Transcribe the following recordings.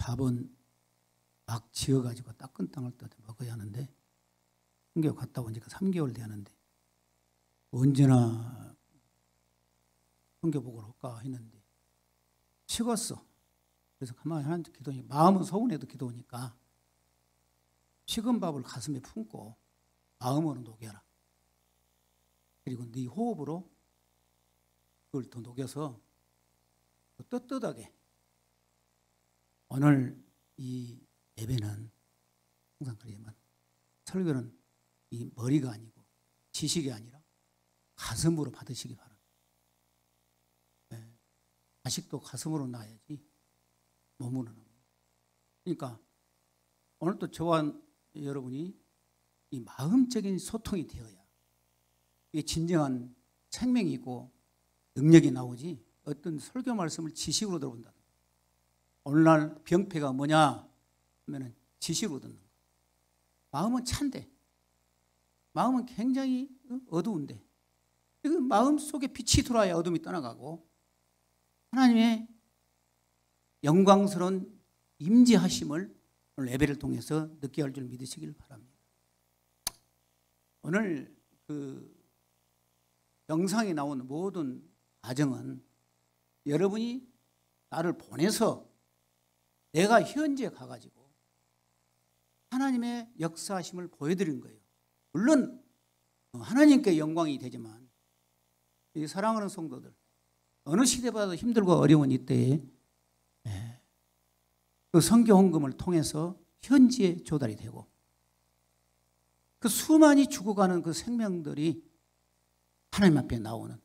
밥은 막 지어가지고 따끈땅을 떠 먹어야 하는데 성교 갔다 온 지가 3개월 되었는데 언제나 성교복을 할까 했는데 식었어. 그래서 가만히 하나님께 기도하니까 마음은 서운해도 기도하니까 식은 밥을 가슴에 품고 마음으로 녹여라. 그리고 네 호흡으로 그걸 더 녹여서 떳떳하게 오늘 이 예배는 항상 그러지만 설교는 이 머리가 아니고 지식이 아니라 가슴으로 받으시기 바랍니다. 네. 자식도 가슴으로 낳아야지 몸으로는. 그러니까 오늘 또 저와 여러분이 이 마음적인 소통이 되어야 이게 진정한 생명이 있고 능력이 나오지 어떤 설교 말씀을 지식으로 들어본다. 오늘날 병폐가 뭐냐 하면 지식으로 듣는 거야. 마음은 찬데 마음은 굉장히 어두운데 그 마음 속에 빛이 들어와야 어둠이 떠나가고 하나님의 영광스러운 임재하심을 오늘 예배를 통해서 느끼게 할 줄 믿으시길 바랍니다. 오늘 그 영상에 나온 모든 과정은 여러분이 나를 보내서 내가 현지에 가가지고 하나님의 역사하심을 보여드린 거예요. 물론 하나님께 영광이 되지만 이 사랑하는 성도들 어느 시대보다도 힘들고 어려운 이때에 그 선교 헌금을 통해서 현지에 조달이 되고 그 수많이 죽어가는 그 생명들이 하나님 앞에 나오는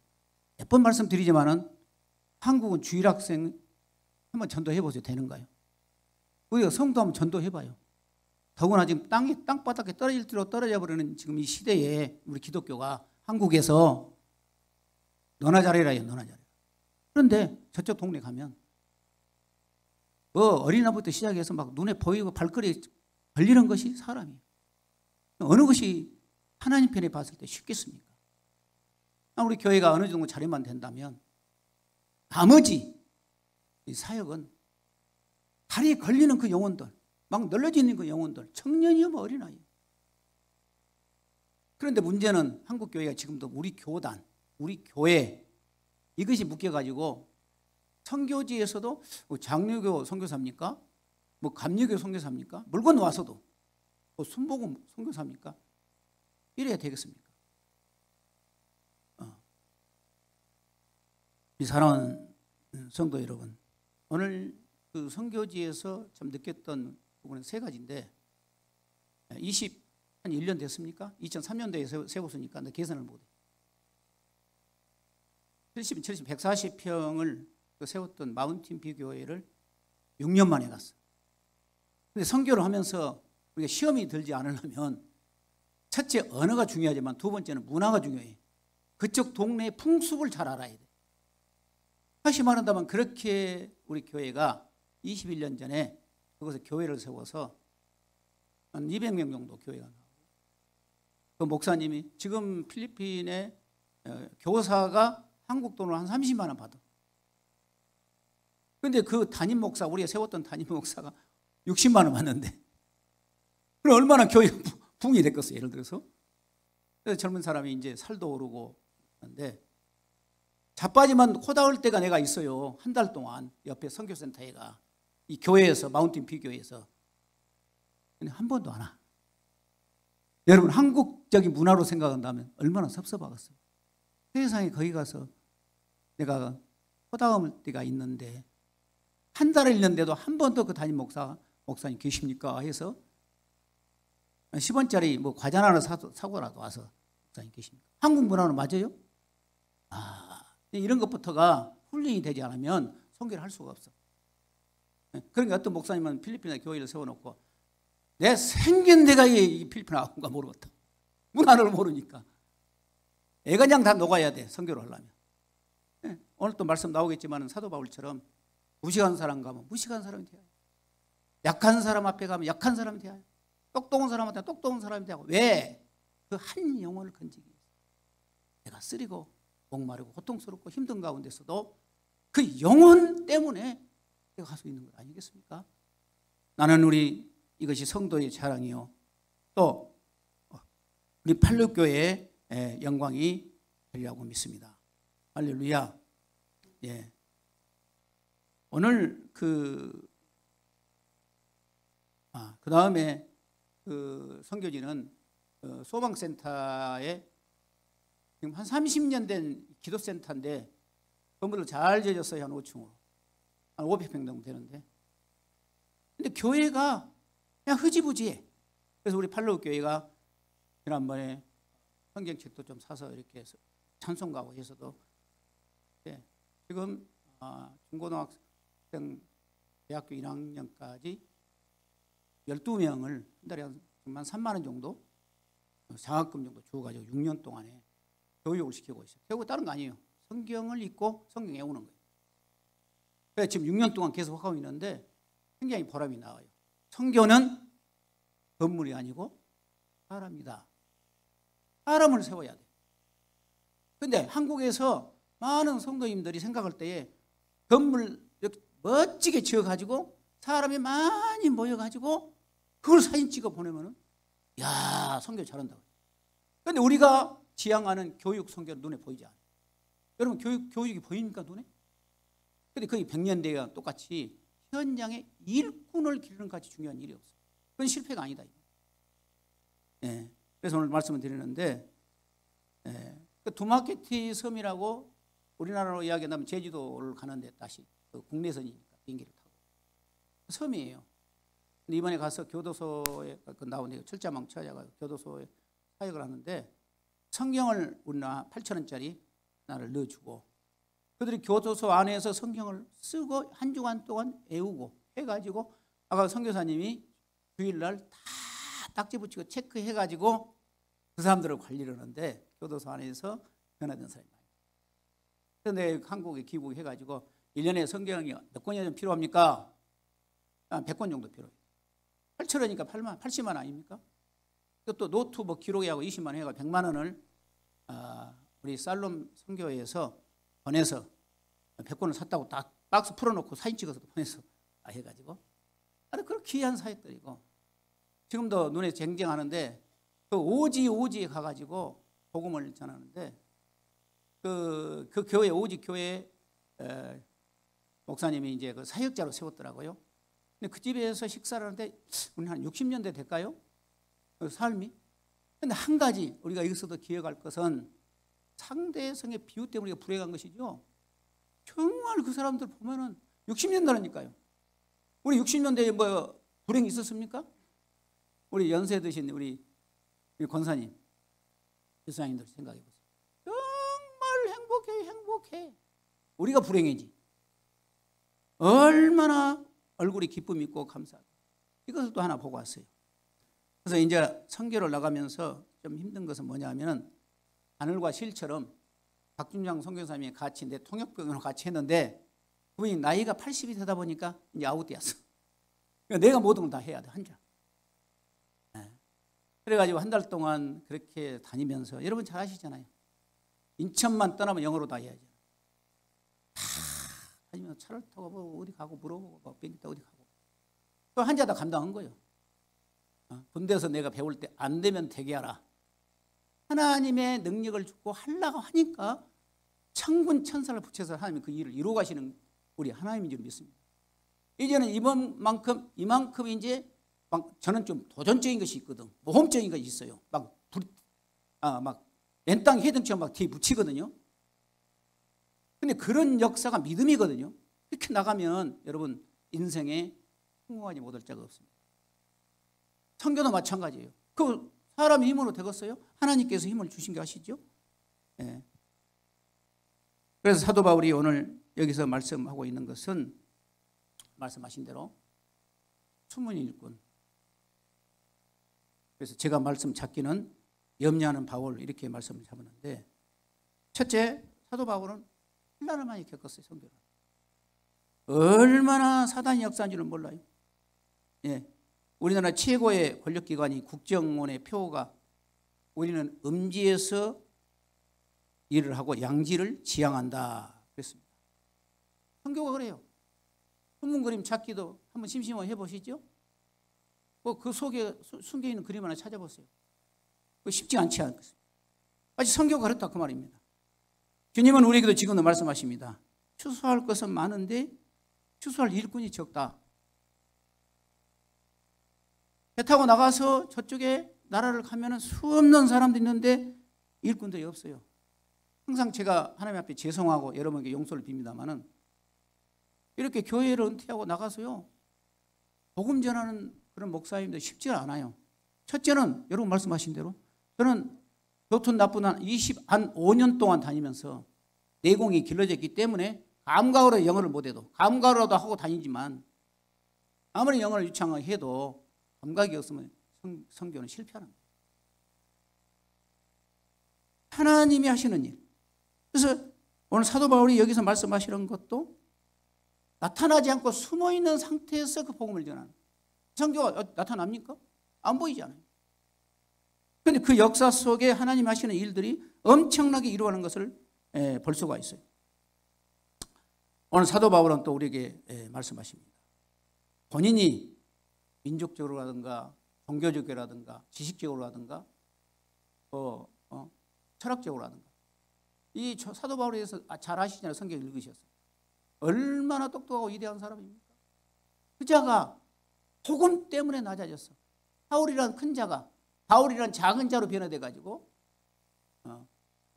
몇 번 말씀드리지만은 한국은 주일학생 한번 전도해보세요. 되는가요? 우리가 성도 한번 전도해봐요. 더구나 지금 땅바닥에 떨어질 대로 떨어져 버리는 지금 이 시대에 우리 기독교가 한국에서 너나 잘해라 너나 잘해라. 그런데 저쪽 동네 가면 어린아이부터 시작해서 막 눈에 보이고 발걸이에 걸리는 것이 사람이에요. 어느 것이 하나님 편에 봤을 때 쉽겠습니까? 우리 교회가 어느 정도 자리만 된다면 나머지 이 사역은 다리에 걸리는 그 영혼들, 막 널려지는 그 영혼들, 청년이요 뭐 어린아이. 그런데 문제는 한국 교회가 지금도 우리 교단, 우리 교회 이것이 묶여가지고 선교지에서도 장로교 선교사입니까? 뭐 감리교 선교사입니까? 물 건너와서도 순복음 선교사입니까? 이래야 되겠습니까? 이 사랑하는 성도 여러분, 오늘 그 선교지에서 참 느꼈던 부분은 세 가지인데 한 1년 됐습니까? 2003년도에 세웠으니까 계산을 못해. 140평을 세웠던 마운틴 뷰 교회를 6년 만에 갔어요. 근데 선교를 하면서 우리가 시험이 들지 않으려면 첫째 언어가 중요하지만 두 번째는 문화가 중요해. 그쪽 동네의 풍습을 잘 알아야 돼. 다시 말한다면 그렇게 우리 교회가 21년 전에 그곳에 교회를 세워서 한 200명 정도 교회가 나오고 그 목사님이 지금 필리핀의 교사가 한국 돈으로 한 30만 원 받아. 그런데 그 담임 목사, 우리가 세웠던 담임 목사가 60만 원 받는데 그럼 얼마나 교회가 붕이 됐겠어요. 예를 들어서. 그래서 젊은 사람이 이제 살도 오르고 하는데 자빠지만 코 닿을 때가 내가 있어요. 한 달 동안 옆에 선교센터에 가. 이 교회에서 마운틴 뷰 교회에서. 근데 한 번도 안 와. 여러분 한국적인 문화로 생각한다면 얼마나 섭섭하겠어요. 세상에 거기 가서 내가 코 닿을 때가 있는데 한 달을 있는데도 한 번도 그 담임 목사님 계십니까? 해서 10원짜리 뭐 과자 하나 사고라도 와서 목사님 계십니까? 한국 문화는 맞아요? 이런 것부터가 훈련이 되지 않으면 선교를 할 수가 없어. 그러니까 어떤 목사님은 필리핀에 교회를 세워놓고 내 생긴 데가 이 필리핀 아군가 모르겠다. 문화를 모르니까. 애가 그냥 다 녹아야 돼. 선교를 하려면. 오늘 또 말씀 나오겠지만 사도 바울처럼 무식한 사람 가면 무식한 사람이 돼야 해. 약한 사람 앞에 가면 약한 사람이 돼야 해. 똑똑한 사람한테 똑똑한 사람이 되고. 왜? 그 한 영혼을 건지기 위해서. 내가 쓰리고 목마르고 고통스럽고 힘든 가운데서도 그 영혼 때문에 내가 갈 수 있는 것 아니겠습니까? 나는 이것이 성도의 자랑이요 또 우리 팔로교회의 영광이 되리라고 믿습니다. 할렐루야. 예. 오늘 그 다음에 그 선교지는 소방센터에 지금 한 30년 된 기도센터인데 건물을 잘 지어졌어요. 한 5층으로. 한 500평 정도 되는데. 근데 교회가 그냥 흐지부지해. 그래서 우리 팔로우교회가 지난번에 성경책도 좀 사서 이렇게 해서 찬송 가고 해서도 지금 중고등학생 대학교 1학년까지 12명을 한 달에 한 3만 원 정도 장학금 정도 주어가지고 6년 동안에 교육을 시키고 있어요. 결국 다른 거 아니에요. 성경을 읽고 성경 외우는 거예요. 그래서 지금 6년 동안 계속 하고 있는데 굉장히 보람이 나와요. 성교는 건물이 아니고 사람이다. 사람을 세워야 돼. 그런데 한국에서 많은 성도님들이 생각할 때에 건물 이렇게 멋지게 지어가지고 사람이 많이 모여가지고 그걸 사진 찍어 보내면은 야 성교 잘한다고. 그런데 우리가 지향하는 교육 성교는 눈에 보이지 않아요. 여러분 교육이 보입니까 눈에? 근데 거의 100년대와 똑같이 현장에 일꾼을 기르는 같이 중요한 일이 없어요. 그건 실패가 아니다. 예. 그래서 오늘 말씀을 드리는데 그 두마케티 섬이라고 우리나라로 이야기한다면 제주도를 가는데 다시 그 국내선이니까 비행기를 타고 섬이에요. 근데 이번에 가서 교도소에 나오는데 철자망 찾아가서 교도소에 사역을 하는데 성경을 우리나 8,000원짜리 나를 넣어주고 그들이 교도소 안에서 성경을 쓰고 한 주간 동안 외우고 해가지고 아까 선교사님이 주일날 다 딱지 붙이고 체크해가지고 그 사람들을 관리를 하는데 교도소 안에서 변화된 사람이 많아요. 그런데 한국에 기부해가지고 1년에 성경이 몇 권이 좀 필요합니까? 한 100권 정도 필요해요. 8,000원이니까 80만 아닙니까? 또 노트 뭐 기록하고 20만 원 해가 100만 원을 우리 살롬 선교회에서 보내서 100권을 샀다고 딱 박스 풀어놓고 사진 찍어서 보내서 해가지고 그런 귀한 사역들이고 지금도 눈에 쟁쟁하는데 그 오지에 가가지고 복음을 전하는데 그 교회 오지 교회 목사님이 이제 그 사역자로 세웠더라고요. 근데 그 집에서 식사를 하는데 우리 한 60년대 될까요? 그 삶이. 근데 한 가지 우리가 여기서도 기억할 것은 상대성의 비유 때문에 우리가 불행한 것이죠. 정말 그 사람들 보면은 60년대라니까요. 우리 60년대에 뭐 불행이 있었습니까? 우리 연세 드신 우리 권사님, 교사님들 생각해 보세요. 정말 행복해. 우리가 불행이지. 얼마나 얼굴이 기쁨이 있고 감사하고. 이것을 또 하나 보고 왔어요. 그래서 이제 선교를 나가면서 좀 힘든 것은 뭐냐면은 하늘과 실처럼 박준장 선교사님이 같이 내 통역병으로 같이 했는데 그분이 나이가 80이 되다 보니까 이제 아웃되었어. 그러니까 내가 모든 걸 다 해야 돼, 혼자. 그래가지고 한 달 동안 그렇게 다니면서 여러분 잘 아시잖아요. 인천만 떠나면 영어로 다 해야죠. 다 다니면서 차를 타고 뭐 어디 가고 물어보고 비행기 타고 어디 가고 또 혼자 다 감당한 거예요. 군대에서 내가 배울 때 안 되면 되게 하라. 하나님의 능력을 주고 하려고 하니까 천군 천사를 붙여서 하나님이 그 일을 이루어 가시는 우리 하나님인 줄 믿습니다. 이제는 이만큼 이제 저는 좀 도전적인 것이 있거든. 모험적인 것이 있어요. 막 맨땅 해등처럼 막 뒤에 붙이거든요. 근데 그런 역사가 믿음이거든요. 이렇게 나가면 여러분 인생에 성공하지 못할 자가 없습니다. 선교도 마찬가지예요. 그 사람의 힘으로 되겠어요? 하나님께서 힘을 주신 게 아시죠? 네. 그래서 사도 바울이 오늘 여기서 말씀하고 있는 것은 말씀하신 대로 수문이 일꾼. 그래서 제가 말씀 찾기는 염려하는 바울 이렇게 말씀을 잡았는데 첫째 사도 바울은 혼란을 많이 겪었어요. 선교를. 얼마나 사단이 역사한지는 몰라요. 예. 우리나라 최고의 권력기관이 국정원의 표가 우리는 음지에서 일을 하고 양지를 지향한다 그랬습니다. 선교가 그래요. 한문 그림 찾기도 한번 심심하게 해보시죠. 그 속에 숨겨 있는 그림 하나 찾아보세요. 쉽지 않지 않겠습니까? 아직 성경가 그렇다 그 말입니다. 주님은 우리에게도 지금도 말씀하십니다. 추수할 것은 많은데 추수할 일꾼이 적다. 배 타고 나가서 저쪽에 나라를 가면 수없는 사람들이 있는데 일꾼들이 없어요. 항상 제가 하나님 앞에 죄송하고 여러분에게 용서를 빕니다마는 이렇게 교회를 은퇴하고 나가서요 복음 전하는 그런 목사님도 쉽지 않아요. 첫째는 여러분 말씀하신 대로 저는 교통 나쁜 한 25년 동안 다니면서 내공이 길러졌기 때문에 감각으로 영어를 못해도 감각으로도 하고 다니지만 아무리 영어를 유창해도 감각이 없으면 선교는 실패하는 거예요. 하나님이 하시는 일. 그래서 오늘 사도 바울이 여기서 말씀하시는 것도 나타나지 않고 숨어있는 상태에서 그 복음을 전하는 선교가 나타납니까? 안 보이지 않아요. 그런데 그 역사 속에 하나님 하시는 일들이 엄청나게 이루어가는 것을 볼 수가 있어요. 오늘 사도 바울은 또 우리에게 말씀하십니다. 본인이 민족적으로라든가 종교적이라든가 지식적으로라든가 철학적으로라든가 이 사도 바울에 대해서 잘 아시잖아요. 성경 읽으셨어요. 얼마나 똑똑하고 위대한 사람입니까? 그 자가 복음 때문에 낮아졌어. 바울이란 큰 자가 바울이란 작은 자로 변화돼 가지고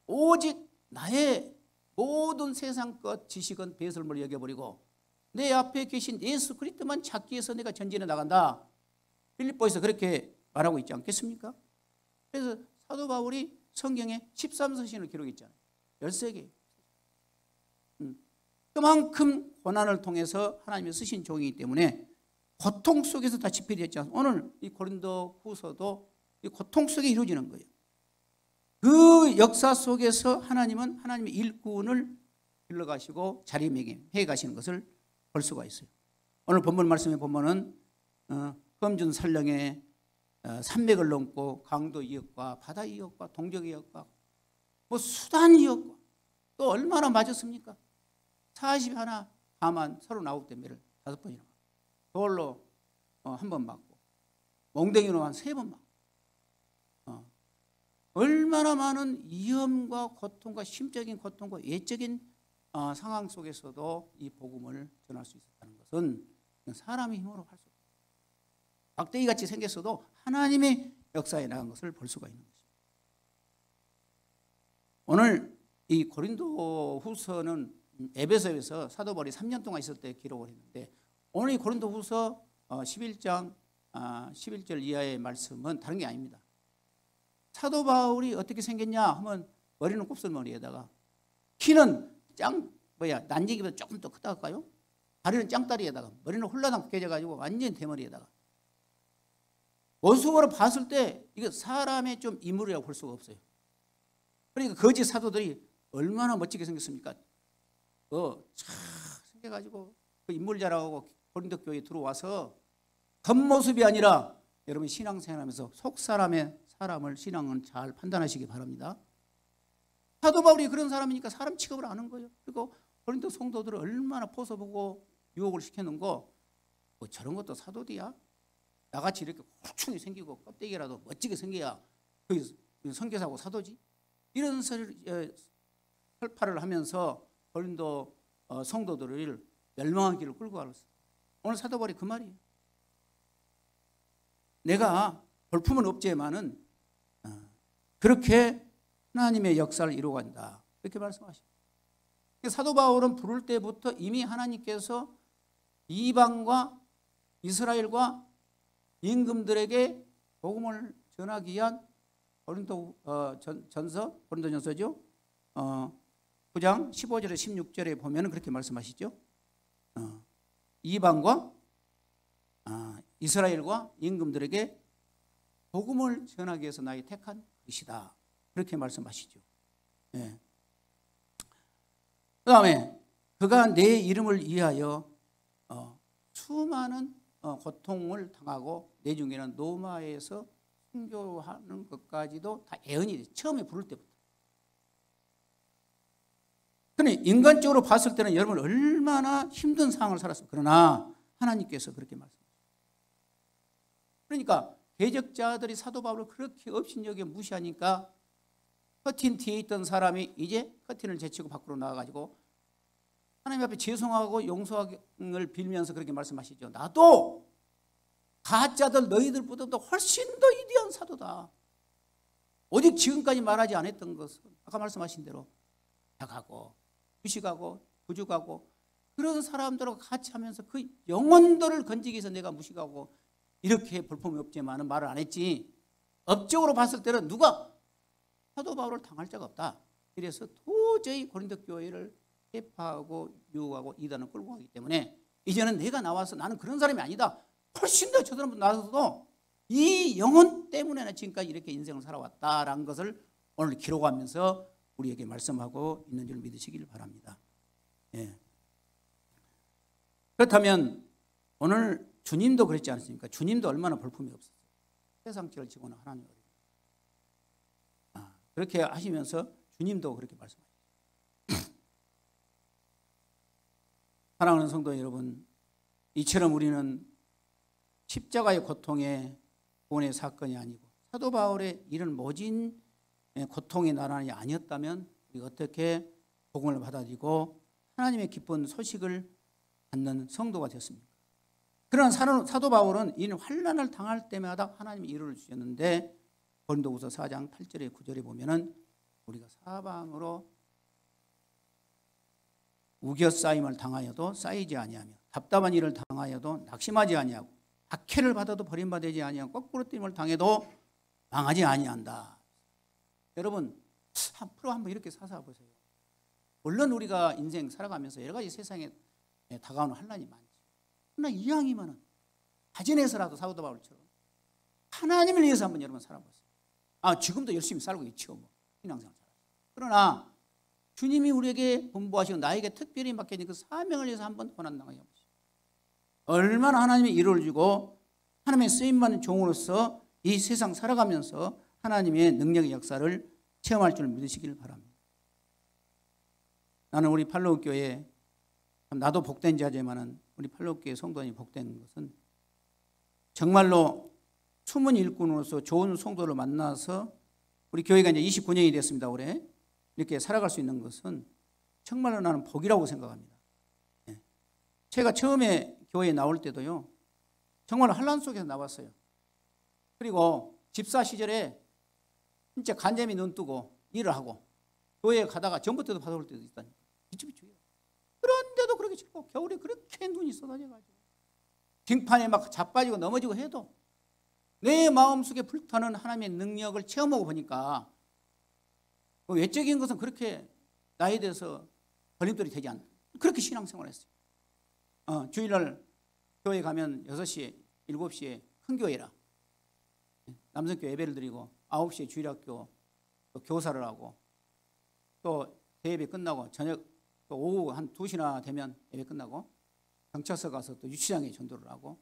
오직 나의 모든 세상 것 지식은 배설물로 여겨버리고 내 앞에 계신 예수 그리스도만 찾기 위해서 내가 전진해 나간다. 빌립보에서 그렇게 말하고 있지 않겠습니까? 그래서 사도 바울이 성경에 13서신을 기록했잖아요. 13개. 그만큼 고난을 통해서 하나님이 쓰신 종이기 때문에 고통 속에서 다 집필했지 않습니까? 오늘 이 고린도 후서도 이 고통 속에 이루어지는 거예요. 그 역사 속에서 하나님은 하나님의 일꾼을 길러가시고 자리매김해 가시는 것을 볼 수가 있어요. 오늘 본문 말씀에 보면은 검준 설령에 산맥을 넘고 강도 이역과 바다 이역과 동적 이역과 뭐 수단 이역과 또 얼마나 맞았습니까? 41 하만 39대 매를 5번이나 맞고 돌로 한 번 맞고 몽댕이로 한 3번 맞고 얼마나 많은 위험과 고통과 심적인 고통과 외적인 상황 속에서도 이 복음을 전할 수 있었다는 것은 사람의 힘으로 할 수 없어요. 막대기같이 생겼어도 하나님의 역사에 나간 것을 볼 수가 있는 것입니다. 오늘 이 고린도 후서는 에베소에서 사도 바울이 3년 동안 있을 때 기록을 했는데 오늘 이 고린도 후서 11장 11절 이하의 말씀은 다른 게 아닙니다. 사도 바울이 어떻게 생겼냐 하면 머리는 곱슬머리에다가 키는 난쟁이보다 조금 더 크다 할까요? 다리는 짱다리에다가 머리는 홀라당 깨져가지고 완전히 대머리에다가 모습으로 봤을 때 이거 사람의 좀 인물이라고 볼 수가 없어요. 그러니까 거짓 사도들이 얼마나 멋지게 생겼습니까? 생겨가지고 그 인물자라고 고린도 교회에 들어와서 겉모습이 아니라 여러분 신앙생활하면서 속 사람을 신앙은 잘 판단하시기 바랍니다. 사도 바울이 그런 사람이니까 사람 취급을 아는 거예요. 그리고 고린도 성도들을 얼마나 벗어보고 유혹을 시켜놓은 거 저런 것도 사도디야? 나같이 이렇게 홀충이 생기고 껍데기라도 멋지게 생겨야 그 선교사고 사도지? 이런 설파를 하면서 고린도 성도들을 멸망한 길을 끌고 가고 있어요. 오늘 사도 바울이 그 말이에요. 내가 볼품은 없지만은 그렇게 하나님의 역사를 이루어간다. 이렇게 말씀하십니다. 사도 바울은 부를 때부터 이미 하나님께서 이방과 이스라엘과 임금들에게 복음을 전하기 위한 고린도전서죠. 9장 15절에 16절에 보면 그렇게 말씀하시죠. 이방과 이스라엘과 임금들에게 복음을 전하기 위해서 나의 택한 것이다. 그렇게 말씀하시죠. 네. 그 다음에 그가 내 이름을 위하여 수많은 고통을 당하고 내 중에는 로마에서 순교하는 것까지도 다 예언이 돼요. 처음에 부를 때부터. 그런데 인간적으로 봤을 때는 여러분 얼마나 힘든 상황을 살았어요. 그러나 하나님께서 그렇게 말씀하셨어요. 그러니까 개적자들이 사도 바울을 그렇게 업신여겨 무시하니까 커튼 뒤에 있던 사람이 이제 커튼을 제치고 밖으로 나와가지고 하나님 앞에 죄송하고 용서를 빌면서 그렇게 말씀하시죠. 나도 가짜들 너희들보다도 훨씬 더 위대한 사도다. 오직 지금까지 말하지 않았던 것은 아까 말씀하신 대로 약하고 무식하고 부족하고 그런 사람들하고 같이 하면서 그 영혼들을 건지기 위해서 내가 무식하고 이렇게 볼품이 없지만 말을 안 했지. 업적으로 봤을 때는 누가 사도 바울을 당할 자가 없다. 그래서 도저히 고린도 교회를 해파하고 유혹하고 이단을 끌고 가기 때문에 이제는 내가 나와서 나는 그런 사람이 아니다. 훨씬 더 저 사람보다 나서도 이 영혼 때문에 지금까지 이렇게 인생을 살아왔다라는 것을 오늘 기록하면서 우리에게 말씀하고 있는 줄 믿으시길 바랍니다. 예. 그렇다면 오늘 주님도 그랬지 않습니까? 주님도 얼마나 볼품이 없었어요. 세상 죄를 지고는 하나님을. 그렇게 하시면서 주님도 그렇게 말씀하셨어요. 사랑하는 성도 여러분, 이처럼 우리는 십자가의 고통의 구원의 사건이 아니고 사도 바울의 이런 모진 고통의 나란히 아니었다면 우리가 어떻게 복음을 받아들이고 하나님의 기쁜 소식을 받는 성도가 되었습니까? 그러나 사도 바울은 이 환난을 당할 때마다 하나님이 위로를 주셨는데 고린도후서 4장 8절에 9절에 보면은 우리가 사방으로 우겨싸임을 당하여도 쌓이지 아니하며 답답한 일을 당하여도 낙심하지 아니하고 박해를 받아도 버림받지 아니하고 거꾸로 뛰임을 당해도 망하지 아니한다. 여러분 앞으로 한번 이렇게 살아보세요. 물론 우리가 인생 살아가면서 여러 가지 세상에 다가오는 환난이 많지. 그러나 이왕이면은 가진해서라도 사도 바울처럼 하나님을 위해서 한번 여러분 살아보세요. 지금도 열심히 살고 있죠. 뭐. 신앙생활 살아요. 그러나 주님이 우리에게 분부하시고 나에게 특별히 맡겨진 그 사명을 위해서 한번 고난당하여 보시오. 얼마나 하나님의 위로를 주고 하나님의 쓰임받는 종으로서 이 세상 살아가면서 하나님의 능력의 역사를 체험할 줄 믿으시길 바랍니다. 나는 우리 팔로우교회 나도 복된 자지만은 우리 팔로우교회 성도님 복된 것은 정말로 숨은 일꾼으로서 좋은 성도를 만나서 우리 교회가 이제 29년이 됐습니다. 올해 이렇게 살아갈 수 있는 것은 정말로 나는 복이라고 생각합니다. 제가 처음에 교회에 나올 때도요. 정말 환난 속에서 나왔어요. 그리고 집사 시절에 진짜 간절히 눈 뜨고 일을 하고 교회에 가다가 전봇대도 받아올 때도 있다니까. 비추비추해요. 그런데도 그렇게 춥고 겨울에 그렇게 눈이 쏟아져가지고 빙판에 막 자빠지고 넘어지고 해도 내 마음속에 불타는 하나님의 능력을 체험하고 보니까 외적인 것은 그렇게 나에 대해서 걸림돌이 되지 않다. 그렇게 신앙생활을 했어요. 주일날 교회 가면 6시에 7시에 큰 교회라 남성교 예배를 드리고 9시에 주일학교 또 교사를 하고 또 대예배 끝나고 저녁 또 오후 한 2시나 되면 예배 끝나고 경찰서 가서 또 유치장에 전도를 하고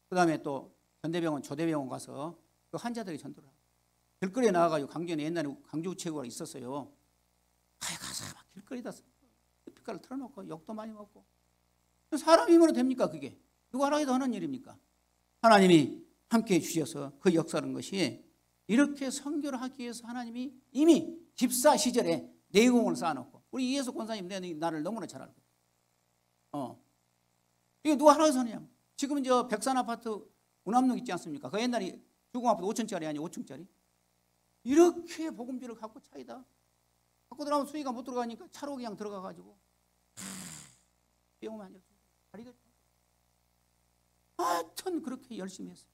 그 다음에 또 전대병원 조대병원 가서 그 환자들에게 전도를 하고 길거리에 나와가지고 강주에 옛날에 강주우체국가 있었어요. 가서 막 길거리에다 스피커를 틀어놓고 욕도 많이 먹고 사람 힘으로 됩니까 그게? 누가 하라고 하는 일입니까? 하나님이 함께해 주셔서 그 역사라는 것이 이렇게 선교를 하기 위해서 하나님이 이미 집사 시절에 내공을 쌓아놓고 우리 이예수 권사님 나를 너무나 잘 알고 이게 누가 하라고 하느냐? 지금 저 백산 아파트 운암동 있지 않습니까? 그 옛날에 주공 아파트 5층짜리 아니 5층짜리 이렇게 복음비를 갖고 차이다 갖고 들어가면 수위가 못 들어가니까 차로 그냥 들어가가지고 병원에 앉았어요. 다리가 하여튼 그렇게 열심히 했어요.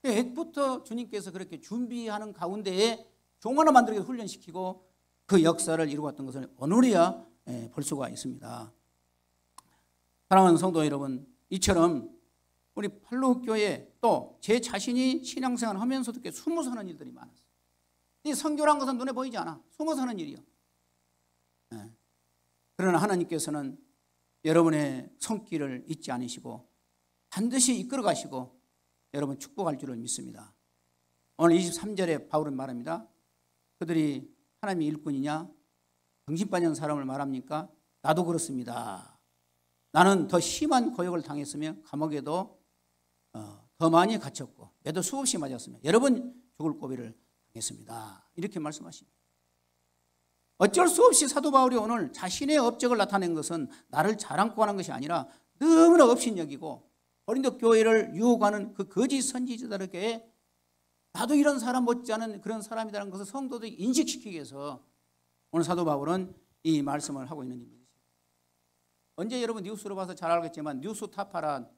옛부터 주님께서 그렇게 준비하는 가운데에 종 하나 만들게 훈련시키고 그 역사를 이루었던 것을 오늘이야 볼 수가 있습니다. 사랑하는 성도 여러분, 이처럼 우리 팔로우교회 또 제 자신이 신앙생활을 하면서도 이렇게 숨어 사는 일들이 많았어요. 이 선교란 것은 눈에 보이지 않아. 숨어 사는 일이요. 그러나 하나님께서는 여러분의 손길을 잊지 않으시고 반드시 이끌어 가시고 여러분 축복할 줄을 믿습니다. 오늘 23절에 바울은 말합니다. 그들이 하나님의 일꾼이냐 정신빠진 사람을 말합니까? 나도 그렇습니다. 나는 더 심한 고역을 당했으며 감옥에도 더 많이 갇혔고 매도 수없이 맞았으며 여러 번 죽을 고비를 당했습니다. 이렇게 말씀하십니다. 어쩔 수 없이 사도 바울이 오늘 자신의 업적을 나타낸 것은 나를 자랑고 하는 것이 아니라 너무나 업신여기고 고린도 교회를 유혹하는 그 거짓 선지자들에게 나도 이런 사람 못지않은 그런 사람이라는 것을 성도들이 인식시키기 위해서 오늘 사도 바울은 이 말씀을 하고 있는 입니다. 언제 여러분 뉴스로 봐서 잘 알겠지만 뉴스타파란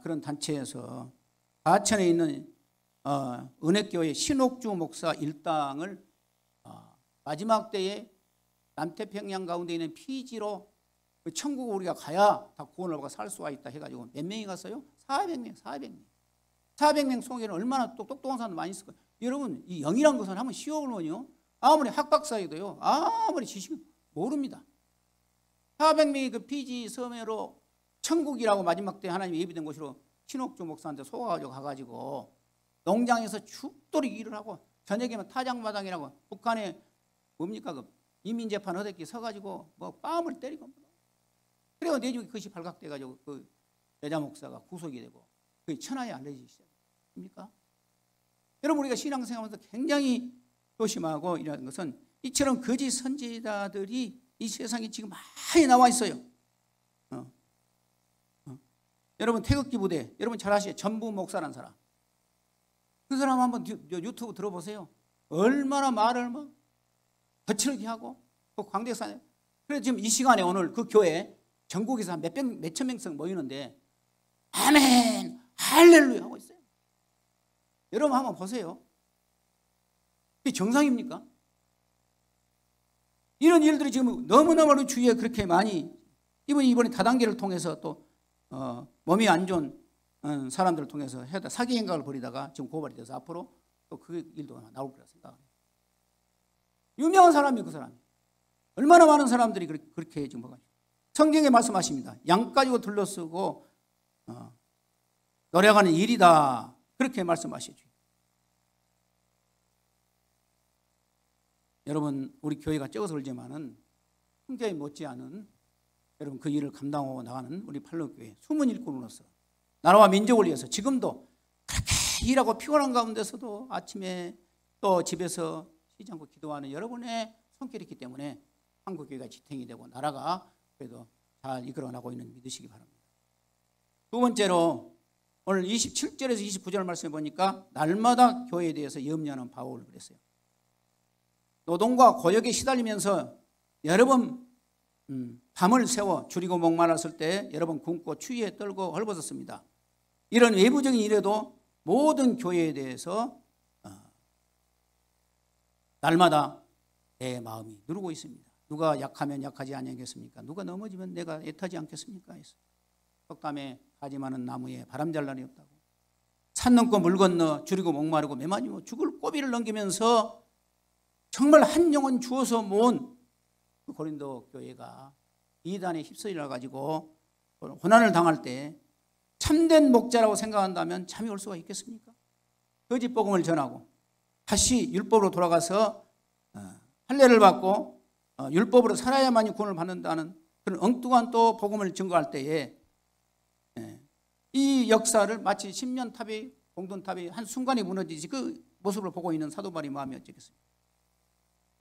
그런 단체에서 하천에 있는 은혜교회 신옥주 목사 일당을 마지막 때에 남태평양 가운데 있는 피지로 천국을 우리가 가야 다 구원을 받고 살 수가 있다 해가지고 몇 명이 갔어요? 400명 속에는 얼마나 똑똑한 사람 많이 있을 거예요. 여러분 이 영이란 것은 한번 시험을요 아무리 학박사이도요 아무리 지식은 모릅니다. 400명이 그 피지 섬으로 천국이라고 마지막 때 하나님이 예비된 곳으로 신옥주 목사한테 속아가지고 가가지고 농장에서 죽도록 일을 하고 저녁에면 타작마당이라고 북한에 뭡니까 그 이민재판 허대기 서가지고 뭐 뺨을 때리고 그래서 내중에 그것이 발각돼가지고 그 여자 목사가 구속이 되고 그게 천하에 알려지기 시작합니까? 여러분 우리가 신앙생활하면서 굉장히 조심하고 이러는 것은 이처럼 거짓 선지자들이 이 세상에 지금 많이 나와 있어요. 여러분 태극기 부대 여러분 잘 아시죠? 전부 목사라는 사람 그 사람 한번 유튜브 들어보세요. 얼마나 말을 막 거칠게 하고 그 광대산에 그래서 지금 이 시간에 오늘 그 교회 전국에서 한 몇천 명씩 모이는데 아멘 할렐루야 하고 있어요. 여러분 한번 보세요. 이게 정상입니까? 이런 일들이 지금 너무너무 주위에 그렇게 많이 이번에 다단계를 통해서 또 몸이 안 좋은 사람들을 통해서 사기 행각을 벌이다가 지금 고발이 돼서 앞으로 또 그 일도 나올 거라 생각합니다. 유명한 사람이 그 사람이 얼마나 많은 사람들이 그렇게 지금 성경에 말씀하십니다. 양 가지고 둘러쓰고 노력하는 일이다 그렇게 말씀하시죠. 여러분 우리 교회가 적어서 그러지만은 굉장히 못지않은 여러분 그 일을 감당하고 나가는 우리 팔로교회 숨은 일꾼으로서 나라와 민족을 위해서 지금도 그렇게 일하고 피곤한 가운데서도 아침에 또 집에서 쉬지 않고 기도하는 여러분의 손길이 있기 때문에 한국교회가 지탱이 되고 나라가 그래도 잘 이끌어나고 있는 믿으시기 바랍니다. 두 번째로 오늘 27절에서 29절 말씀해 보니까 날마다 교회에 대해서 염려하는 바울을 그랬어요. 노동과 고역에 시달리면서 여러 번 밤을 새워 줄이고 목말랐을 때 여러 번 굶고 추위에 떨고 헐벗었습니다. 이런 외부적인 일에도 모든 교회에 대해서 날마다 내 마음이 누르고 있습니다. 누가 약하면 약하지 아니하겠습니까? 누가 넘어지면 내가 애타지 않겠습니까? 속담에 가지 많은 나무에 바람 잘 날이 없다고. 산 넘고 물 건너 줄이고 목마르고 매맞으며 죽을 고비를 넘기면서 정말 한 영혼 주어서 모은 그 고린도 교회가 이단에 휩쓸려 가지고 고난을 당할 때 참된 목자라고 생각한다면 잠이 올 수가 있겠습니까? 거짓 복음을 전하고 다시 율법으로 돌아가서 할례를 받고 율법으로 살아야만이 구원을 받는다는 그런 엉뚱한 또 복음을 증거할 때에 이 역사를 마치 10년 탑이 공돈탑이 한순간에 무너지지 그 모습을 보고 있는 사도 바울의 마음이 어쩌겠습니까?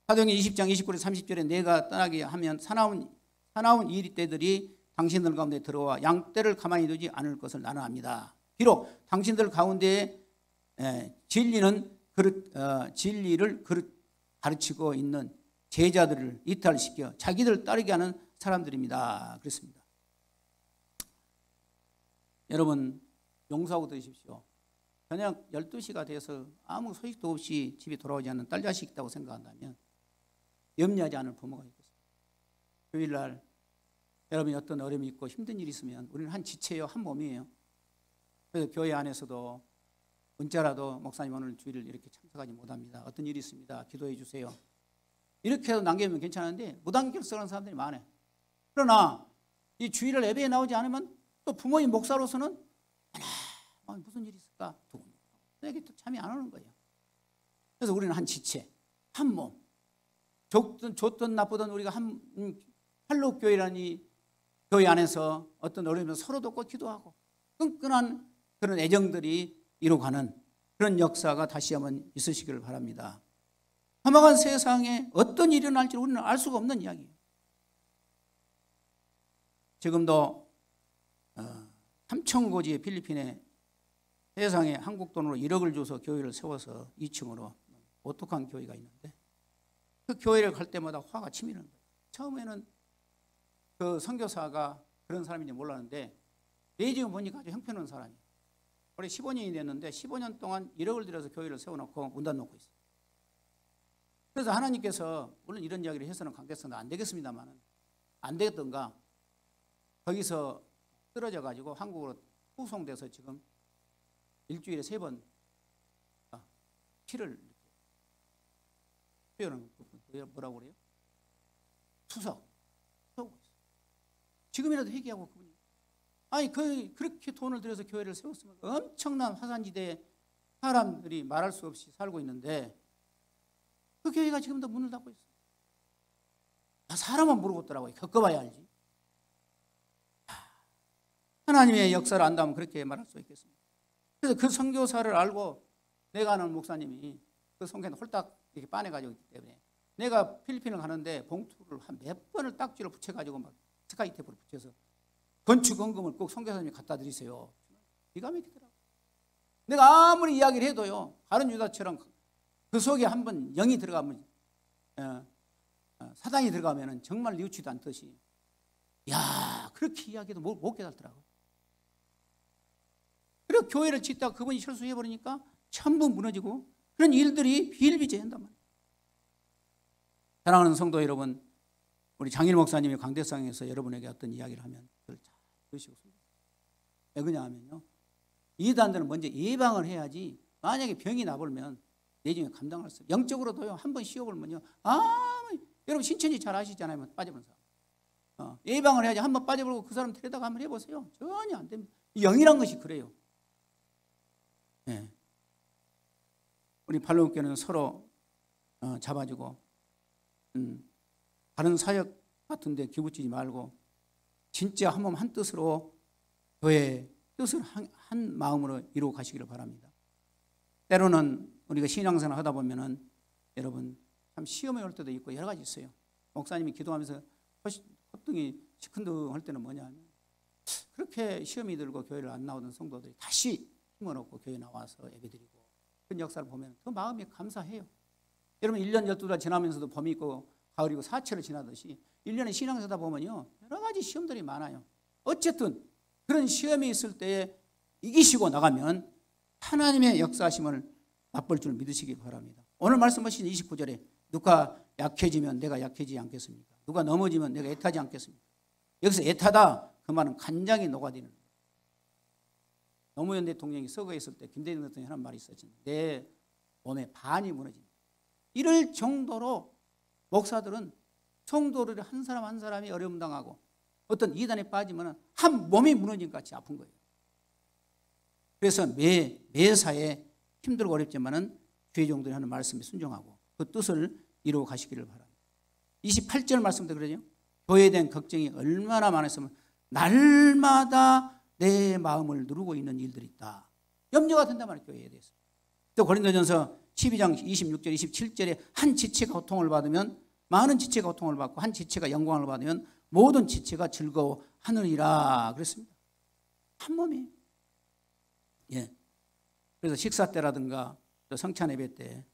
사도행전 20장 29절 30절에 내가 떠나게 하면 사나운 이 때들이 당신들 가운데 들어와 양떼를 가만히 두지 않을 것을 나는 압니다. 비록 당신들 가운데 진리를 가르치고 있는 제자들을 이탈시켜 자기들 따르게 하는 사람들입니다. 그렇습니다. 여러분 용서하고 드십시오. 저녁 12시가 돼서 아무 소식도 없이 집에 돌아오지 않는 딸 자식 있다고 생각한다면 염려하지 않을 부모가 있겠습니다. 주일날 여러분이 어떤 어려움이 있고 힘든 일이 있으면 우리는 한 지체예요. 한 몸이에요. 그래서 교회 안에서도 문자라도 목사님 오늘 주일을 이렇게 참석하지 못합니다. 어떤 일이 있습니다. 기도해 주세요. 이렇게 해서 남기면 괜찮은데 무단결석하는 사람들이 많아요. 그러나 이 주일을 예배에 나오지 않으면 또 부모님 목사로서는 무슨 일이 있을까? 내게 또 잠이 안 오는 거예요. 그래서 우리는 한 지체, 한 몸. 좋든 나쁘든 우리가 한 할로교회라는 이 교회 안에서 어떤 어려움을 서로 돕고 기도하고 끈끈한 그런 애정들이 이루어가는 그런 역사가 다시 한번 있으시기를 바랍니다. 험악한 세상에 어떤 일이 일어날지 우리는 알 수가 없는 이야기예요. 지금도 3,000고지의 필리핀에 세상에 한국 돈으로 1억을 줘서 교회를 세워서 2층으로 오똑한 교회가 있는데 그 교회를 갈 때마다 화가 치미는 거예요. 처음에는 그 선교사가 그런 사람인지 몰랐는데 내지금 보니까 아주 형편없는 사람이에요. 올해 15년이 됐는데 15년 동안 1억을 들여서 교회를 세워놓고 문 닫아놓고 있어요. 그래서 하나님께서 물론 이런 이야기를 해서는 관계성은 안 되겠습니다만 안 되겠던가 거기서 쓰러져 가지고 한국으로 후송돼서 지금 일주일에 3번 피를 표현은 뭐라고 그래요? 투석. 지금이라도 회개하고 그분이 아니 그렇게 돈을 들여서 교회를 세웠으면 엄청난 화산지대에 사람들이 말할 수 없이 살고 있는데 그 교회가 지금도 문을 닫고 있어요. 사람은 모르겠더라고요. 겪어봐야 알지. 하나님의 역사를 안다면 그렇게 말할 수 있겠습니다. 그래서 그 선교사를 알고 내가 아는 목사님이 그 성경에 홀딱 이렇게 빠내가지고 있기 때문에 내가 필리핀을 가는데 봉투를 한 몇 번을 딱지로 붙여가지고 막 스카이 테이프로 붙여서 건축원금을 꼭 선교사님이 갖다 드리세요. 기가 막히더라고요. 내가 아무리 이야기를 해도요. 다른 유다처럼 그 속에 한번 영이 들어가면 사단이 들어가면 정말 뉘우치도 않듯이 야 그렇게 이야기해도 못 깨닫더라고요. 그리고 교회를 짓다가 그분이 철수해버리니까 전부 무너지고 그런 일들이 비일비재한단 말이에요. 사랑하는 성도 여러분, 우리 장일 목사님이 강대상에서 여러분에게 어떤 이야기를 하면 그걸 잘 들으시고 왜 그러냐면요. 이단들은 먼저 예방을 해야지 만약에 병이 나버리면 내중에 감당할 수 없어요. 영적으로도요. 한번 쉬어보면요. 여러분 신천지 잘 아시잖아요. 빠져버린 사람. 예방을 해야지 한번 빠져버리고 그 사람 데려다가 한번 해보세요. 전혀 안 됩니다. 영이란 것이 그래요. 네. 우리 발로교는 서로 잡아주고 다른 사역 같은 데 기부치지 말고 진짜 한 몸 한 뜻으로 교회의 뜻을 한 마음으로 이루어 가시기를 바랍니다. 때로는 우리가 신앙생활 하다 보면은 여러분 참 시험에 올 때도 있고 여러 가지 있어요. 목사님이 기도하면서 헛등이 시큰둥 할 때는 뭐냐면 그렇게 시험이 들고 교회를 안 나오던 성도들이 다시 힘을 얻고 교회 나와서 예배드리고 그런 역사를 보면 더 마음이 감사해요. 여러분 1년 12달 지나면서도 봄이 있고 가을이고 사철을 지나듯이 1년에 신앙생활 하다 보면요. 여러 가지 시험들이 많아요. 어쨌든 그런 시험이 있을 때에 이기시고 나가면 하나님의 역사하심을 맛볼 줄 믿으시기 바랍니다. 오늘 말씀하신 29절에 누가 약해지면 내가 약해지지 않겠습니까? 누가 넘어지면 내가 애타지 않겠습니까? 여기서 애타다 그 말은 간장이 녹아드는 거예요. 노무현 대통령이 서거에 있을 때 김대중 대통령이 하는 말이 있었지. 내 몸의 반이 무너진다. 이럴 정도로 목사들은 성도들이 한 사람 한 사람이 어려움 당하고 어떤 이단에 빠지면 한 몸이 무너진 것 같이 아픈 거예요. 그래서 매사에 힘들고 어렵지만은 주의 종들이 하는 말씀에 순종하고 그 뜻을 이루어 가시기를 바랍니다. 28절 말씀도 그러죠. 교회에 대한 걱정이 얼마나 많았으면 날마다 내 마음을 누르고 있는 일들이 있다. 염려가 된단 말이에요. 교회에 대해서. 또 고린도전서 12장 26절 27절에 한 지체가 고통을 받으면 많은 지체가 고통을 받고 한 지체가 영광을 받으면 모든 지체가 즐거워하느니라 그랬습니다. 한 몸이에요. 예. 그래서 식사 때라든가 또 성찬 예배 때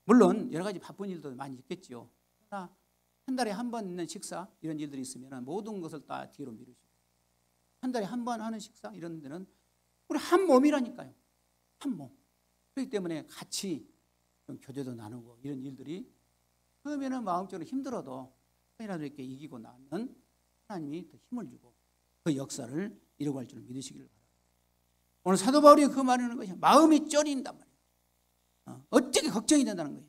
물론 여러 가지 바쁜 일도 많이 있겠지요. 그러나 한 달에 한 번 있는 식사 이런 일들이 있으면 모든 것을 다 뒤로 미루시고 한 달에 한 번 하는 식사 이런 데는 우리 한 몸이라니까요. 한 몸. 그렇기 때문에 같이 좀 교제도 나누고 이런 일들이 그러면은 마음적으로 힘들어도 이라도 이렇게 이기고 나면 하나님이 더 힘을 주고 그 역사를 이루어갈 줄 믿으시기를 바랍니다. 오늘 사도 바울이 그 말하는 것이 마음이 쩔인단 말이에요. 어떻게 걱정이 된다는 거예요.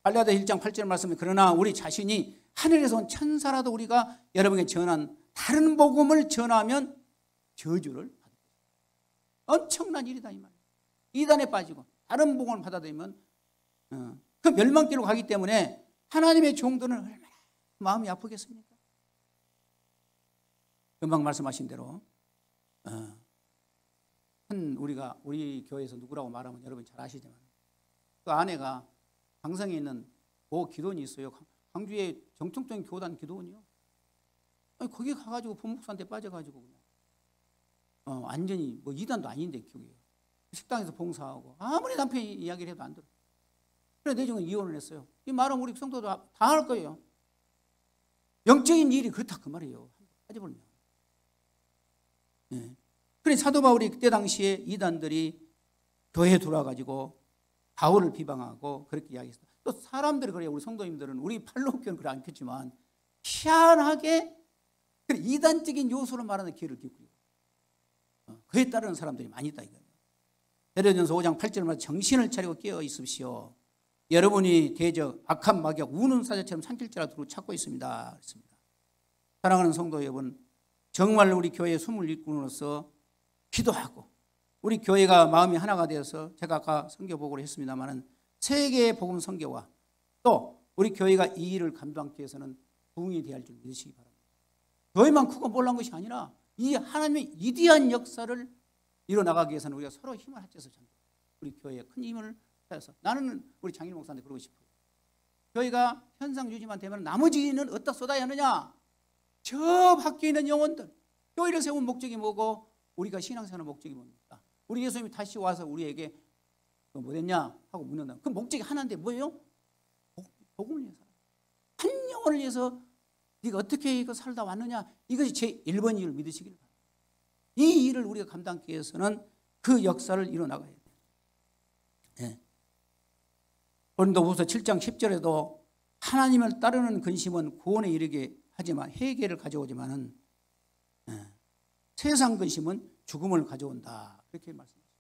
갈라디아 1장 8절 말씀에 그러나 우리 자신이 하늘에서 온 천사라도 우리가 여러분에게 전한 다른 복음을 전하면 저주를 받을 것이다. 엄청난 일이다 이 말이에요. 이단에 빠지고 다른 복음을 받아들이면 그 멸망길로 가기 때문에 하나님의 종들은 얼마나 마음이 아프겠습니까? 금방 말씀하신 대로 한 우리 교회에서 누구라고 말하면 여러분 잘 아시지만 그 아내가 강성에 있는 모 기도원이 있어요. 광주에 정통적인 교단 기도원이요. 아니, 거기 가가지고 본목사한테 빠져가지고 그냥 완전히 뭐 이단도 아닌데 교회요. 식당에서 봉사하고 아무리 남편이 이야기를 해도 안 들어. 그래 내정은 이혼을 했어요. 이 말은 우리 성도도 다 할 거예요. 영적인 일이 그렇다 그 말이에요. 따져보면. 네. 그래 사도 바울이 그때 당시에 이단들이 교회에 들어와가지고 바울을 비방하고 그렇게 이야기했어요. 또 사람들이 그래요. 우리 성도님들은 우리 팔로우교는 그래 않겠지만 희한하게 이단적인 요소로 말하는 기회를 기울이고 그에 따르는 사람들이 많이 있다 이거예요. 베드로전서 5장 8절에 말해 정신을 차리고 깨어 있으시오. 여러분이 대적 악한 마귀가 우는 사자처럼 삼킬지라 두루 찾고 있습니다. 그랬습니다. 사랑하는 성도 여러분, 정말 우리 교회의 숨을 일꾼으로서 기도하고 우리 교회가 마음이 하나가 되어서 제가 아까 선교 보고를 했습니다마는 세계의 복음 선교와 또 우리 교회가 이 일을 감당하기 위해서는 부흥이 되어야 할 줄 믿으시기 바랍니다. 교회만 크고 몰란 것이 아니라 이 하나님의 위대한 역사를 이뤄나가기 위해서는 우리가 서로 힘을 합쳐서 우리 교회에 큰 힘을 해서 나는 우리 장일 목사한테 그러고 싶어요. 교회가 현상 유지만 되면 나머지는 어디다 쏟아야 하느냐? 저 밖에 있는 영혼들. 교회를 세운 목적이 뭐고 우리가 신앙생활의 목적이 뭡니까? 우리 예수님이 다시 와서 우리에게 뭐 됐냐 하고 묻는다. 그 목적이 하나인데 뭐예요? 복음을 위해서. 한 영혼을 위해서 네가 어떻게 이거 살다 왔느냐? 이것이 제 1번 일을 믿으시기를 바랍니다. 이 일을 우리가 감당하기 위해서는 그 역사를 이뤄나가야 돼요. 네. 고린도후서 7장 10절에도 하나님을 따르는 근심은 구원에 이르게 하지만 해결을 가져오지만은 세상 근심은 죽음을 가져온다. 그렇게 말씀하십니다.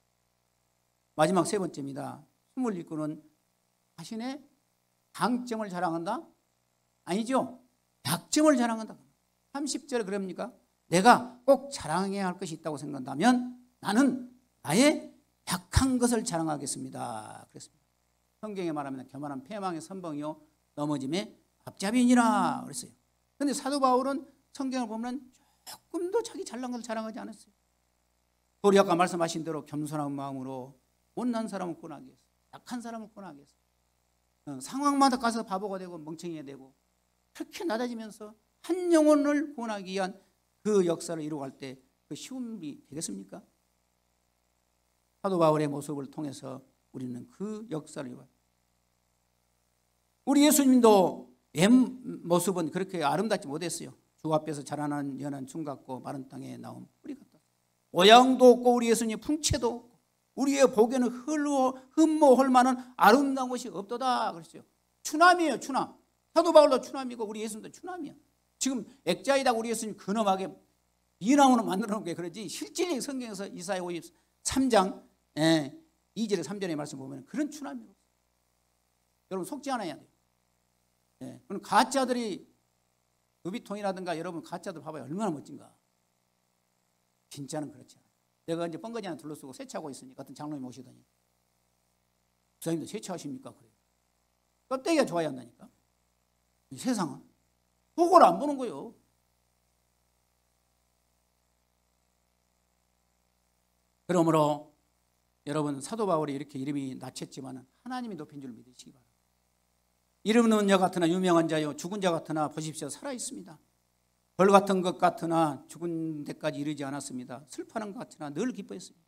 마지막 세 번째입니다. 숨을 일꾼은 자신의 강점을 자랑한다? 아니죠. 약점을 자랑한다. 30절에 그럽니까? 내가 꼭 자랑해야 할 것이 있다고 생각한다면 나는 나의 약한 것을 자랑하겠습니다. 그랬습니다. 성경에 말하면 교만한 패망의 선봉이요 넘어짐의 앞잡이니라 그랬어요. 그런데 사도 바울은 성경을 보면 조금도 자기 잘난 것을 자랑하지 않았어요. 우리 아까 말씀하신 대로 겸손한 마음으로 못난 사람을 구원하기 위해서 약한 사람을 구원하기 위해서 상황마다 가서 바보가 되고 멍청이가 되고 그렇게 낮아지면서 한 영혼을 구원하기 위한 그 역사를 이루어갈 때 그 쉬운 일이 되겠습니까? 사도 바울의 모습을 통해서 우리는 그 역사를 이루어요. 우리 예수님도 옛 모습은 그렇게 아름답지 못했어요. 주 앞에서 자라난 연한 춤 같고 마른 땅에 나온 뿌리 같다. 모양도 없고 우리 예수님 풍채도 없고 우리의 보기에는 흠모할 만한 아름다운 것이 없도다 그랬어요. 추남이에요. 추남. 사도 바울도 추남이고 우리 예수님도 추남이야. 지금 액자에다 우리 예수님 근엄하게 미나무로 만들어 놓은 게 그러지 실질적인 성경에서 이사야 53장 2절에 3절의 말씀 보면 그런 추남이 없어요. 여러분 속지 않아야 돼요. 그럼 가짜들이 루비통이라든가 여러분 가짜들 봐봐요. 얼마나 멋진가. 진짜는 그렇지 않아요. 내가 이제 뻥거지 하나 둘러쓰고 세차하고 있으니까 어떤 장로님 오시더니 목사님도 세차하십니까? 그래요. 껍데기가 좋아야 한다니까. 이 세상은 속을 안 보는 거예요. 그러므로 여러분 사도 바울이 이렇게 이름이 낮췄지만 하나님이 높인 줄 믿으시기 바랍니다. 이름 없는 자 같으나 유명한 자요 죽은 자 같으나 보십시오 살아있습니다. 벌 같은 것 같으나 죽은 데까지 이르지 않았습니다. 슬퍼하는 것 같으나 늘 기뻐했습니다.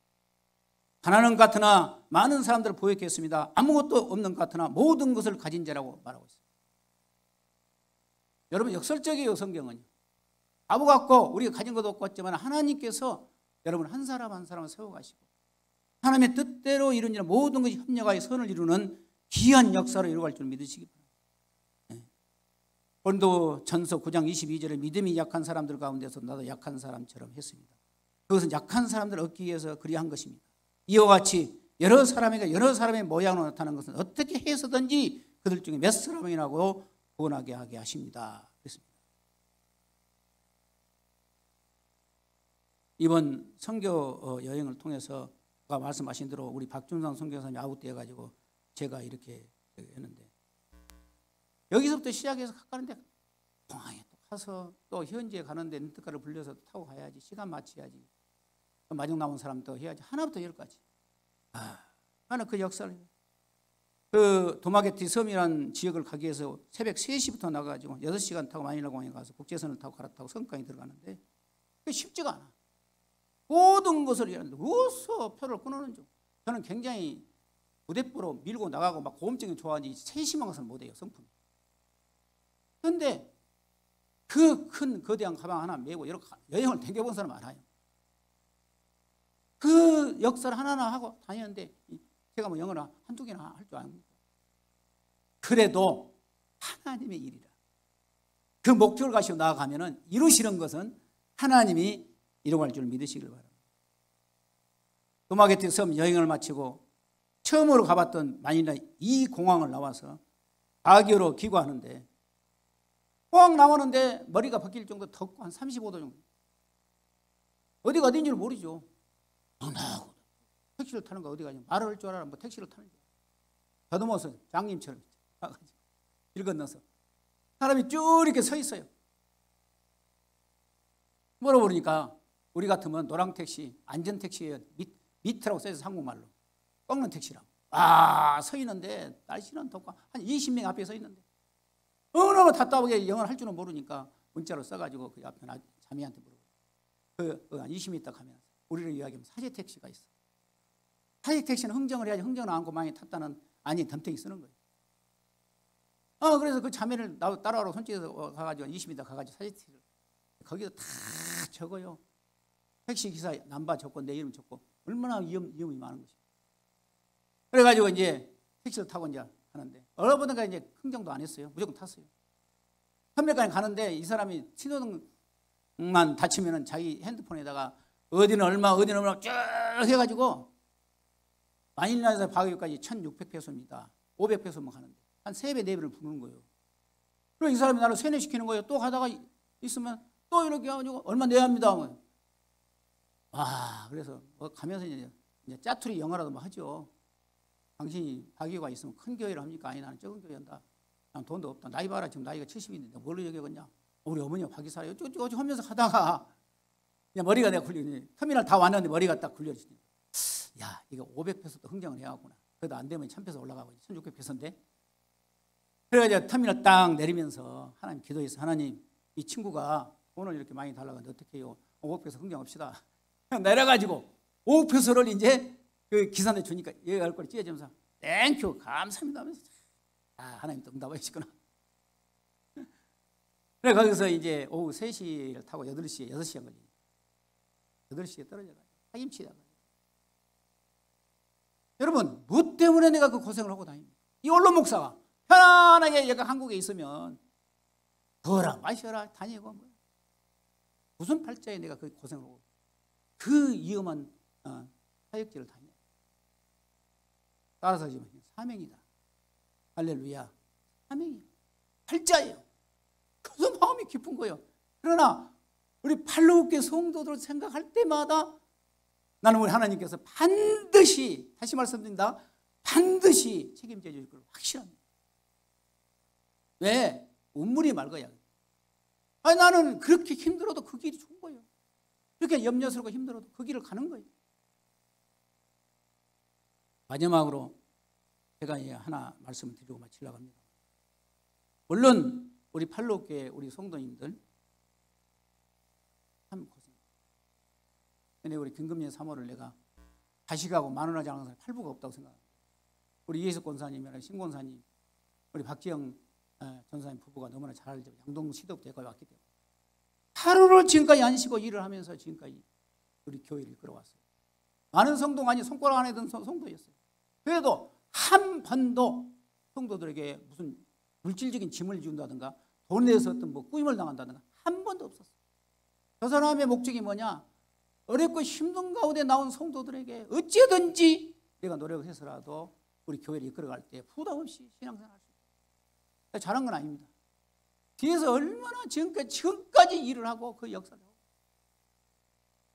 가난한 것 같으나 많은 사람들을 보였겠습니다. 아무것도 없는 것 같으나 모든 것을 가진 자라고 말하고 있습니다. 여러분 역설적이에요. 성경은 바보 같고 우리가 가진 것도 없고 했지만 하나님께서 여러분 한 사람 한 사람을 세워가시고 하나님의 뜻대로 이루는 모든 것이 협력하여 선을 이루는 귀한 역사로 이루어갈 줄 믿으시기 바랍니다. 고린도전서 9장 22절에 믿음이 약한 사람들 가운데서 나도 약한 사람처럼 했습니다. 그것은 약한 사람들을 얻기 위해서 그리한 것입니다. 이와 같이 여러 사람에게 여러 사람의 모양으로 나타나는 것은 어떻게 해서든지 그들 중에 몇 사람이라고 구원하게 하게 하십니다. 그랬습니다. 이번 선교 여행을 통해서 아까 말씀하신 대로 우리 박준상 선교사님이 아웃되어가지고 제가 이렇게 했는데 여기서부터 시작해서 가는데 공항에 또 가서 또 현지에 가는데 렌트카를 불려서 타고 가야지 시간 맞춰야지 마중 나온 사람도 해야지. 하나부터 열까지. 나는 그 역사를, 그 도마게티 섬이라는 지역을 가기 위해서 새벽 3시부터 나가가지고 6시간 타고 마닐라공항에 가서 국제선을 타고 갈아타고 성까지 들어가는데 그게 쉽지가 않아. 모든 것을 이러는데 어디서 표를 끊어는 중. 저는 굉장히 무대뽀로 밀고 나가고 막 고음증이 좋아하니 세심한 것은 못해요, 성품. 그런데 그 큰 거대한 가방 하나 메고 여행을 댕겨본 사람 많아요. 그 역사를 하나하나 하고 다니는데 제가 뭐 영어나 한두 개나 할 줄 아닙니까? 그래도 하나님의 일이라. 그 목표를 가지고 나아가면은 이루시는 것은 하나님이 이루어갈 줄 믿으시길 바랍니다. 도마게티 섬 여행을 마치고 처음으로 가봤던 마닐라 이 공항을 나와서 바기오로 귀국하는데 공항 나오는데 머리가 벗길 정도 덥고 한 35도 정도. 어디가 어딘지 모르죠. 나하고 택시를 타는 거 어디 가냐. 말을 할 줄 알아. 뭐 택시를 타는 거. 더듬어서 장님처럼 가가지고 길 건너서 사람이 쭉 이렇게 서 있어요. 물어보니까 우리 같으면 노랑 택시, 안전 택시에 미트라고 써있어서 한국말로 꺾는 택시라고. 서 있는데 날씨는 덥고 한 20명 앞에 서 있는데 너무 답답하게 영어를 할 줄은 모르니까 문자로 써가지고 그 앞에 자매한테 물어보고 그 20m 가면 우리를 이야기하면 사제 택시가 있어. 사제 택시는 흥정을 해야지 흥정을 안 하고 많이 탔다는 아니 덤탱이 쓰는 거예요. 그래서 그 자매를 따라오라고 손짓해서 가가지고 20m 가가지고 사제 택시를 거기서 다 적어요. 택시 기사 남바 적고 내 이름 적고 얼마나 위험이 많은 것이. 그래가지고 이제 택시를 타고 이제 하는데 어느 분인가 이제 흥정도 안 했어요. 무조건 탔어요. 터미널까지 가는데 이 사람이 신호등만 닫히면은 자기 핸드폰에다가 어디는 얼마 쭉 해가지고 마닐라에서 바기오까지 1,600페소입니다. 500페소만 가는데 한 3배, 4배를 부르는 거예요. 그리고 이 사람이 나를 세뇌시키는 거예요. 또 가다가 있으면 또 이렇게 해가지고 얼마 내야 합니다. 그래서 가면서 이제 짜투리 영어라도 뭐 하죠. 당신이 바기오가 있으면 큰 교회를 합니까? 아니 나는 적은 교회 한다. 난 돈도 없다. 나이 봐라. 지금 나이가 70인데 뭘로 얘기하겠냐. 우리 어머니가 바기 살아요. 어쩌고 하면서 가다가 그냥 머리가 내가 굴리니 터미널 다 왔는데 머리가 딱 굴려지니. 야 이거 500페소도 흥정을 해야 하구나. 그래도 안 되면 1,000페소 올라가고 1,600페소인데. 그래가지고 터미널 딱 내리면서 하나님 기도했어. 하나님 이 친구가 돈을 이렇게 많이 달라고 하는데 어떻게 해요? 500페소 흥정합시다. 그냥 내려가지고 500페소를 이제 그 기사한테 주니까 얘가 할 걸 찢어지면서 땡큐 감사합니다 하면서 하나님 또 응답해 주시구나. 그래 거기서 이제 오후 3시를 타고 8시간 걸리니까 8시에 떨어져가지고 파김치다가 여러분 뭐 때문에 내가 그 고생을 하고 다닙니까? 이 언론 목사가 편안하게 얘가 한국에 있으면 더라 마셔라 다니고 뭐. 무슨 팔자에 내가 그 고생을 하고 그 위험한 사역지를 다녀. 따라서 지금 사명이다. 할렐루야. 사명이에요. 팔자예요. 그래서 마음이 깊은 거예요. 그러나 우리 팔로우교회 성도들 생각할 때마다 나는 우리 하나님께서 반드시 다시 말씀드린다. 반드시 책임져 주실 걸 확실합니다. 왜? 운물이 맑아야. 나는 그렇게 힘들어도 그 길이 좋은 거예요. 그렇게 염려스럽고 힘들어도 그 길을 가는 거예요. 마지막으로 제가 하나 말씀을 드리고 마치려고 합니다. 물론 우리 팔로우교회 우리 성도님들 참 고생합니다. 근데 우리 김금년 사모를 내가 자식하고 만원하지 않은 사람 팔부가 없다고 생각합니다. 우리 이혜석 권사님이랑 신 권사님, 우리 박지영 전사님 부부가 너무나 잘 알죠. 양동 시도부터 여기까지 왔기 때문에 하루를 지금까지 안 쉬고 일을 하면서 지금까지 우리 교회를 이끌어왔어요. 많은 성도가 아니 손가락 안에 든 성도였어요. 그래도 한 번도 성도들에게 무슨 물질적인 짐을 지운다든가 돈 내서 어떤 뭐 꾸임을 당한다든가 한 번도 없었어요. 저 사람의 목적이 뭐냐? 어렵고 힘든 가운데 나온 성도들에게 어찌든지 내가 노력을 해서라도 우리 교회를 이끌어갈 때 부담 없이 신앙생활 할 수 있어요. 잘한 건 아닙니다. 뒤에서 얼마나 지금까지 일을 하고 그 역사를 하고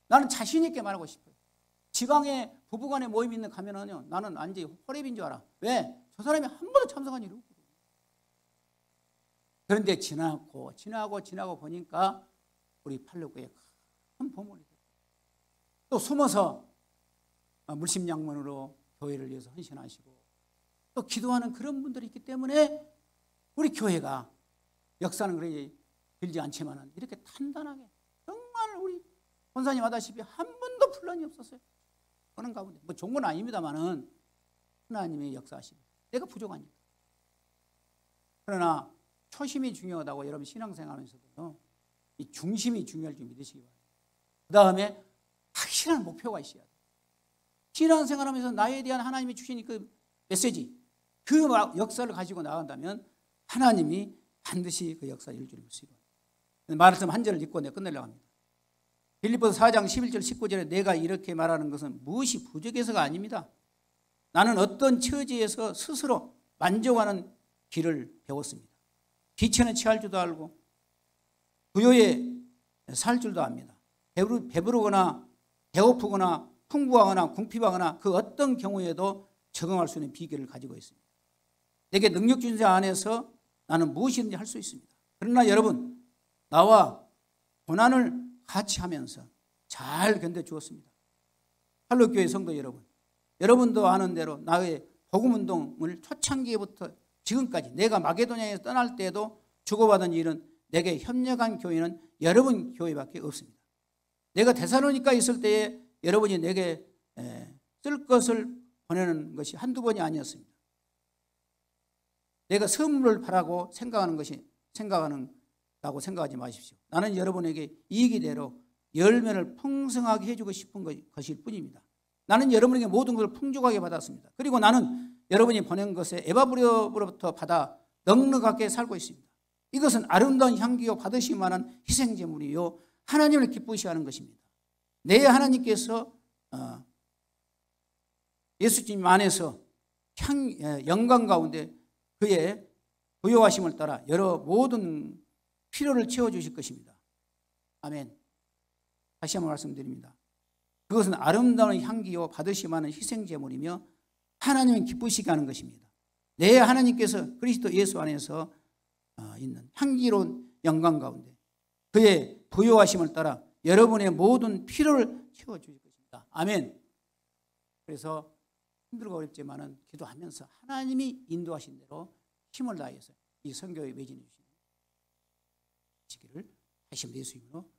나는 자신 있게 말하고 싶어요. 지방에 부부간에 모임 있는 가면은요 나는 완전히 호랩인 줄 알아. 왜? 저 사람이 한 번도 참석한 일이 없거든요. 그런데 지나고 보니까 우리 팔로우교회에 큰 보물이 됐어요. 또 숨어서 물심양면으로 교회를 위해서 헌신하시고 또 기도하는 그런 분들이 있기 때문에 우리 교회가 역사는 그렇게 길지 않지만 이렇게 단단하게 정말 우리 권사님 하다시피 한 번도 분란이 없었어요. 그런 가운데 뭐 좋은 건 아닙니다만은 하나님의 역사하십니다. 내가 부족하니까. 그러나 초심이 중요하다고 여러분 신앙생활하면서도요, 이 중심이 중요할 줄 믿으시기 바랍니다. 그 다음에 확실한 목표가 있어야 돼요. 신앙생활하면서 나에 대한 하나님이 주신 그 메시지, 그 역사를 가지고 나간다면 하나님이 반드시 그 역사를 이룰 줄 믿으시기 바랍니다. 말씀 한 절을 읽고 내가 끝내려고 합니다. 빌립보서 4장 11절 19절에 내가 이렇게 말하는 것은 무엇이 부족해서가 아닙니다. 나는 어떤 처지에서 스스로 만족하는 길을 배웠습니다. 기천에 취할 줄도 알고 부요에 살 줄도 압니다. 배부르거나 배고프거나 풍부하거나 궁핍하거나 그 어떤 경우에도 적응할 수 있는 비결을 가지고 있습니다. 내게 능력 준 자 안에서 나는 무엇이든지 할 수 있습니다. 그러나 여러분, 나와 고난을 같이 하면서 잘 견뎌주었습니다. 할로교회 성도 여러분, 여러분도 아는 대로 나의 복음운동을 초창기부터 지금까지 내가 마게도냐에서 떠날 때에도 주고받은 일은 내게 협력한 교회는 여러분 교회밖에 없습니다. 내가 데살로니가 있을 때에 여러분이 내게 쓸 것을 보내는 것이 한두 번이 아니었습니다. 내가 선물을 바라고 생각한다고 생각하지 마십시오. 나는 여러분에게 이익이 되로 열매를 풍성하게 해주고 싶은 것일 뿐입니다. 나는 여러분에게 모든 것을 풍족하게 받았습니다. 그리고 나는 여러분이 보낸 것에 에바브로부터 받아 넉넉하게 살고 있습니다. 이것은 아름다운 향기요 받으실 만한 희생제물이요 하나님을 기쁘시게 하는 것입니다. 내 하나님께서 예수님 안에서 영광 가운데 그의 부요하심을 따라 여러 모든 필요를 채워주실 것입니다. 아멘. 다시 한번 말씀드립니다. 그것은 아름다운 향기요 받으실 만한 희생제물이며 하나님을 기쁘시게 하는 것입니다. 내 하나님께서 그리스도 예수 안에서 있는 향기로운 영광 가운데 그의 부요하심을 따라 여러분의 모든 필요를 채워주실 것입니다. 아멘. 그래서 힘들고 어렵지만은 기도하면서 하나님이 인도하신 대로 힘을 다해서 이 선교에 매진해 주시기를 다시 한번 예수 이름으로